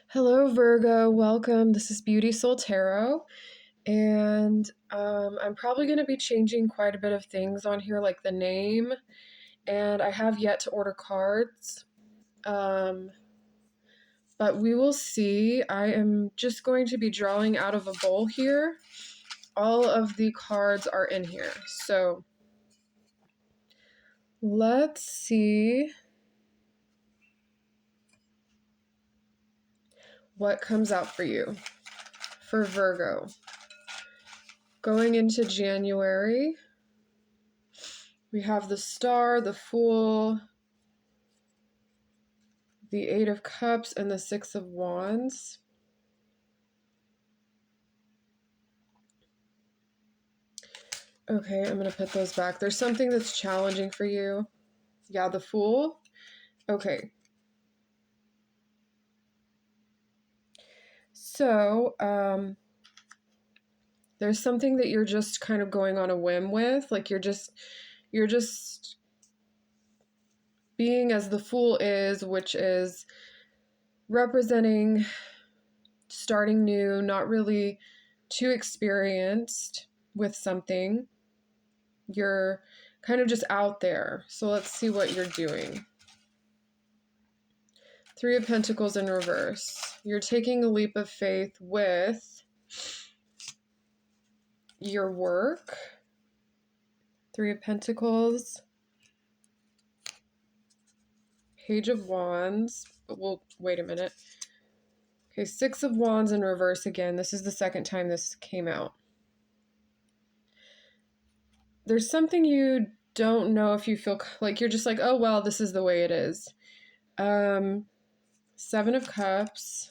Hello, Virgo. Welcome. This is Beauty Soul Tarot, and I'm probably going to be changing quite a bit of things on here, like the name, and I have yet to order cards. Um, but we will see. I am just going to be drawing out of a bowl here. All of the cards are in here, so let's see what comes out for you for Virgo. Going into January, we have the Star, the Fool, the Eight of Cups, and the Six of Wands. Okay, I'm going to put those back. There's something that's challenging for you. Yeah, the Fool. Okay. So, there's something that you're just kind of going on a whim with. Like you're just being as the Fool is, which is representing starting new, not really too experienced with something. You're kind of just out there. So let's see what you're doing. Three of Pentacles in reverse. You're taking a leap of faith with your work. Three of Pentacles. Page of Wands. Well, wait a minute. Okay, Six of Wands in reverse again. This is the second time this came out. There's something you don't know if you feel like you're just like, oh, well, this is the way it is. Seven of Cups.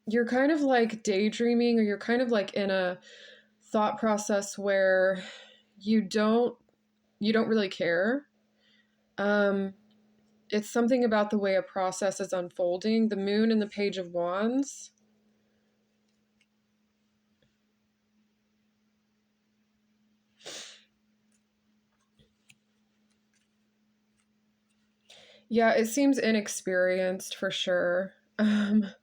You're kind of like daydreaming, or you're kind of like in a thought process where you don't really care. It's something about the way a process is unfolding. The Moon and the Page of Wands. Yeah, it seems inexperienced for sure. But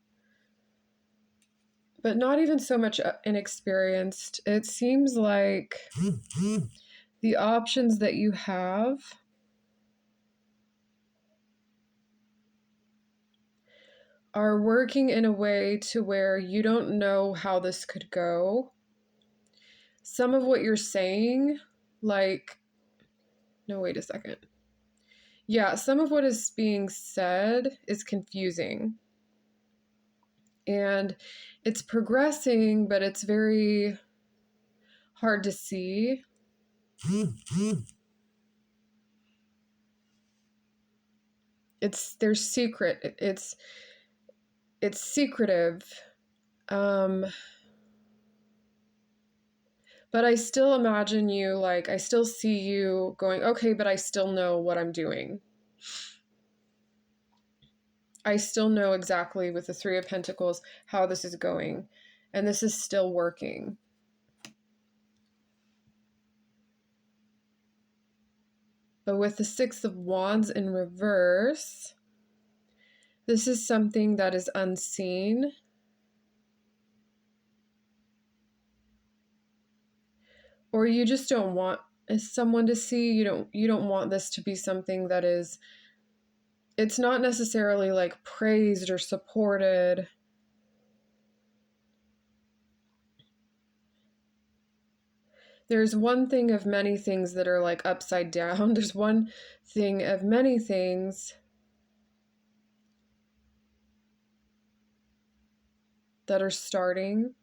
not even so much inexperienced. It seems like the options that you have are working in a way to where you don't know how this could go. Some of what you're saying, like, no, wait a second. Yeah, some of what is being said is confusing. And it's progressing, but it's very hard to see. There's secret. It's secretive. But I still imagine you, like, I still see you going, okay, but I still know what I'm doing. I still know exactly with the Three of Pentacles how this is going, and this is still working. But with the Six of Wands in reverse, this is something that is unseen. Or you just don't want someone to see. You don't want this to be something that is, it's not necessarily like praised or supported. There's one thing of many things that are like upside down. There's one thing of many things that are starting.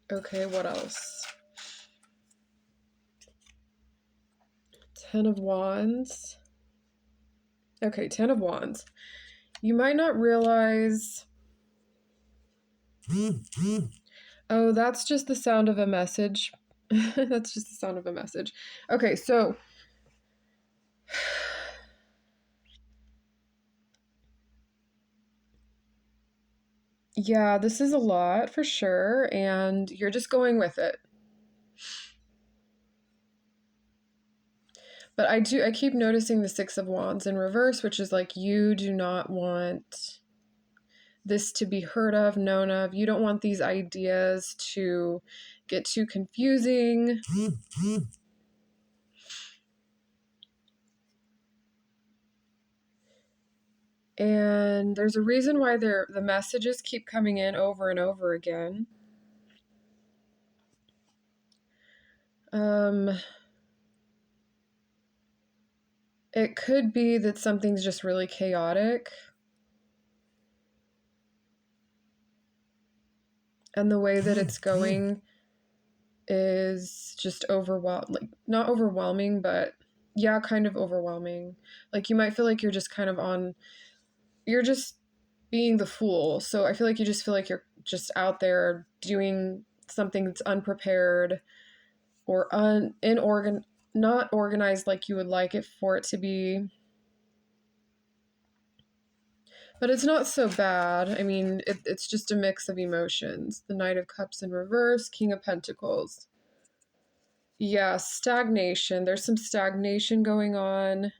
Okay, what else? Ten of Wands. Okay, Ten of Wands. You might not realize... Oh, that's just the sound of a message. That's just the sound of a message. Okay, so... Yeah, this is a lot for sure, and you're just going with it. But I keep noticing the Six of Wands in reverse, which is like you do not want this to be heard of, known of. You don't want these ideas to get too confusing. And there's a reason why the messages keep coming in over and over again. It could be that something's just really chaotic. And the way that it's going is just like not overwhelming, but yeah, kind of overwhelming. Like you might feel like you're just kind of you're just being the fool. So I feel like you just feel like you're just out there doing something that's unprepared or not organized like you would like it for it to be. But it's not so bad. I mean, it's just a mix of emotions. The Knight of Cups in reverse, King of Pentacles. Yeah, stagnation. There's some stagnation going on.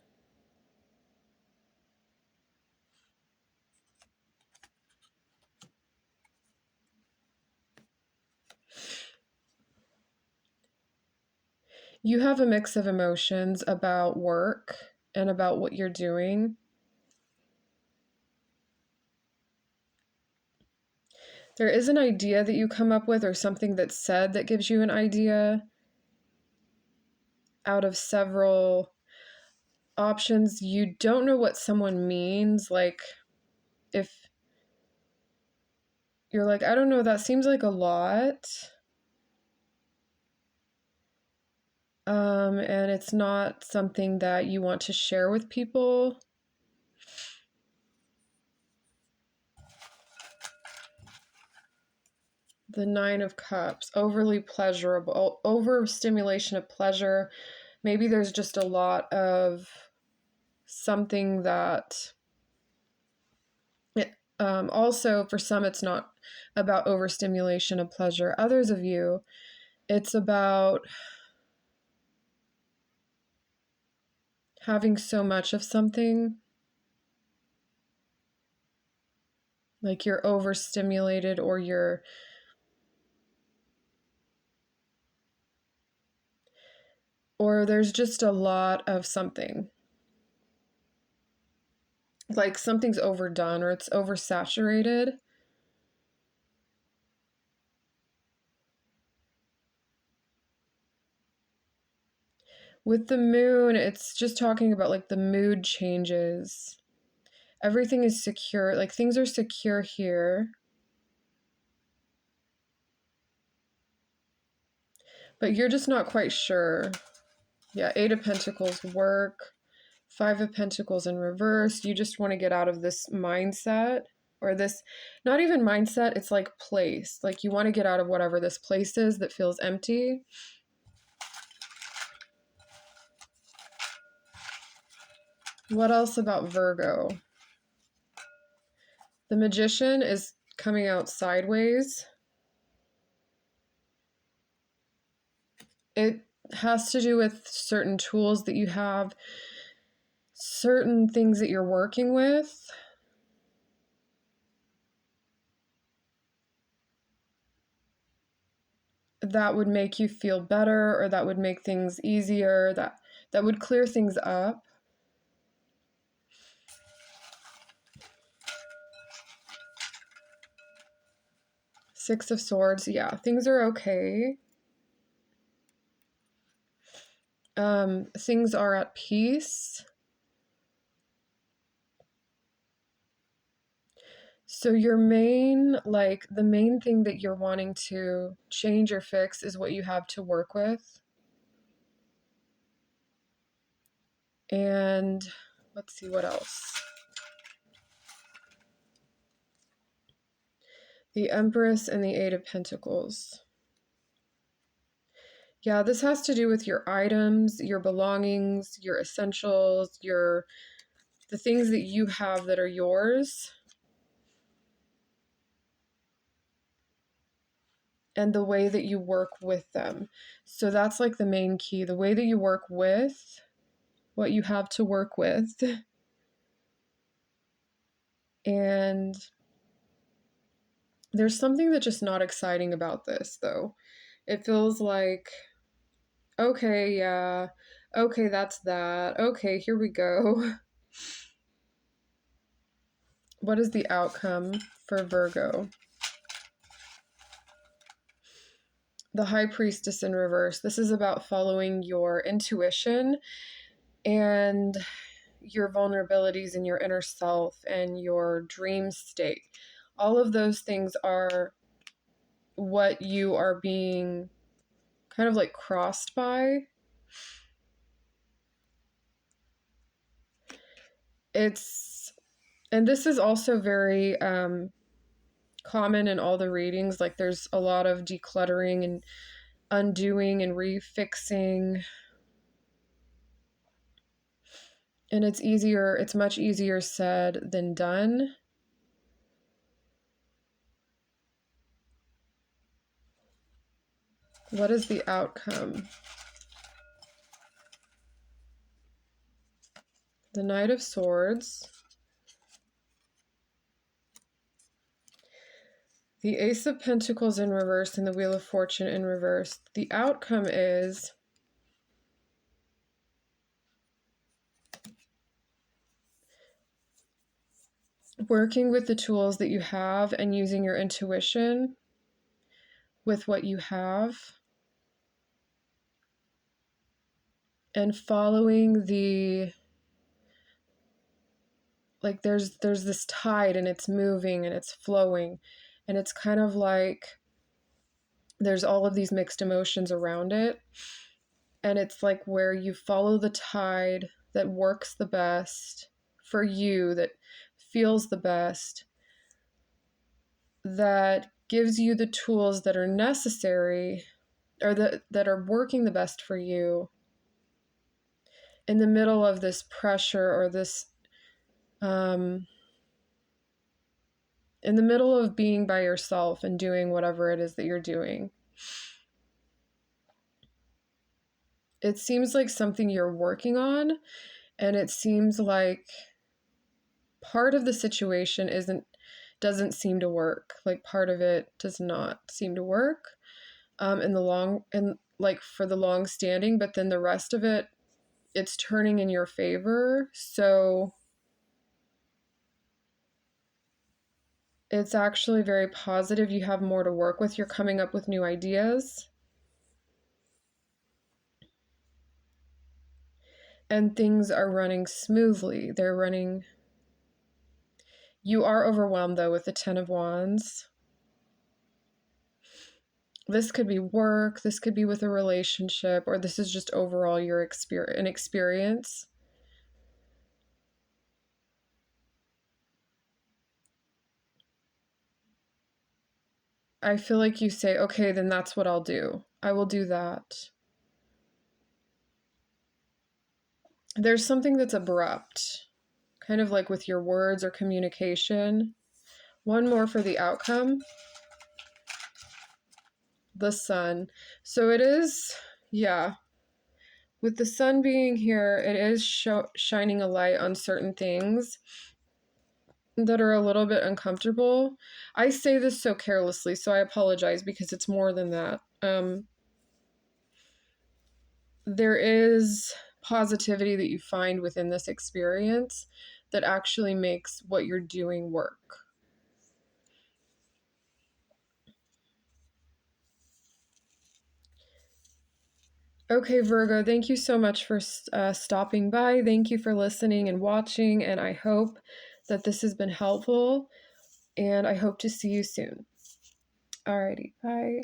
You have a mix of emotions about work and about what you're doing. There is an idea that you come up with or something that's said that gives you an idea out of several options. You don't know what someone means. Like, if you're like, I don't know, that seems like a lot. And it's not something that you want to share with people. The Nine of Cups, overly pleasurable, overstimulation of pleasure. Maybe there's just a lot of something that also for some it's not about overstimulation of pleasure. Others of you, it's about having so much of something, like you're overstimulated or there's just a lot of something. Like something's overdone or it's oversaturated. With the moon, it's just talking about like the mood changes. Everything is secure, like things are secure here. But you're just not quite sure. Yeah, Eight of Pentacles, work. Five of Pentacles in reverse. You just want to get out of this mindset or this, not even mindset, it's like place. Like you want to get out of whatever this place is that feels empty. What else about Virgo? The Magician is coming out sideways. It has to do with certain tools that you have, certain things that you're working with. That would make you feel better or that would make things easier, that would clear things up. Six of Swords, yeah, things are okay. Things are at peace. So the main thing that you're wanting to change or fix is what you have to work with. And let's see what else. The Empress and the Eight of Pentacles. Yeah, this has to do with your items, your belongings, your essentials, the things that you have that are yours. And the way that you work with them. So that's like the main key. The way that you work with what you have to work with. And there's something that's just not exciting about this, though. It feels like, okay, yeah, okay, that's that. Okay, here we go. What is the outcome for Virgo? The High Priestess in reverse. This is about following your intuition and your vulnerabilities and your inner self and your dream state. All of those things are what you are being kind of like crossed by. And this is also very common in all the readings. Like there's a lot of decluttering and undoing and refixing. And it's much easier said than done. What is the outcome? The Knight of Swords. The Ace of Pentacles in reverse and the Wheel of Fortune in reverse. The outcome is working with the tools that you have and using your intuition with what you have and following the, like there's this tide and it's moving and it's flowing, and it's kind of like there's all of these mixed emotions around it, and it's like where you follow the tide that works the best for you, that feels the best, that gives you the tools that are necessary or that are working the best for you in the middle of this pressure or this in the middle of being by yourself and doing whatever it is that you're doing. It seems like something you're working on, and it seems like part of the situation doesn't seem to work. Like part of it does not seem to work in the long and like for the long standing, but then the rest of it, it's turning in your favor. So it's actually very positive. You have more to work with. You're coming up with new ideas. And things are running smoothly. You are overwhelmed, though, with the Ten of Wands. This could be work, this could be with a relationship, or this is just overall your experience. I feel like you say, okay, then that's what I'll do. I will do that. There's something that's abrupt, kind of like with your words or communication. One more for the outcome. The Sun. So it is, yeah. With the Sun being here, it is shining a light on certain things that are a little bit uncomfortable. I say this so carelessly, so I apologize because it's more than that. There is positivity that you find within this experience that actually makes what you're doing work. Okay, Virgo, thank you so much for stopping by. Thank you for listening and watching, and I hope that this has been helpful, and I hope to see you soon. Alrighty, bye.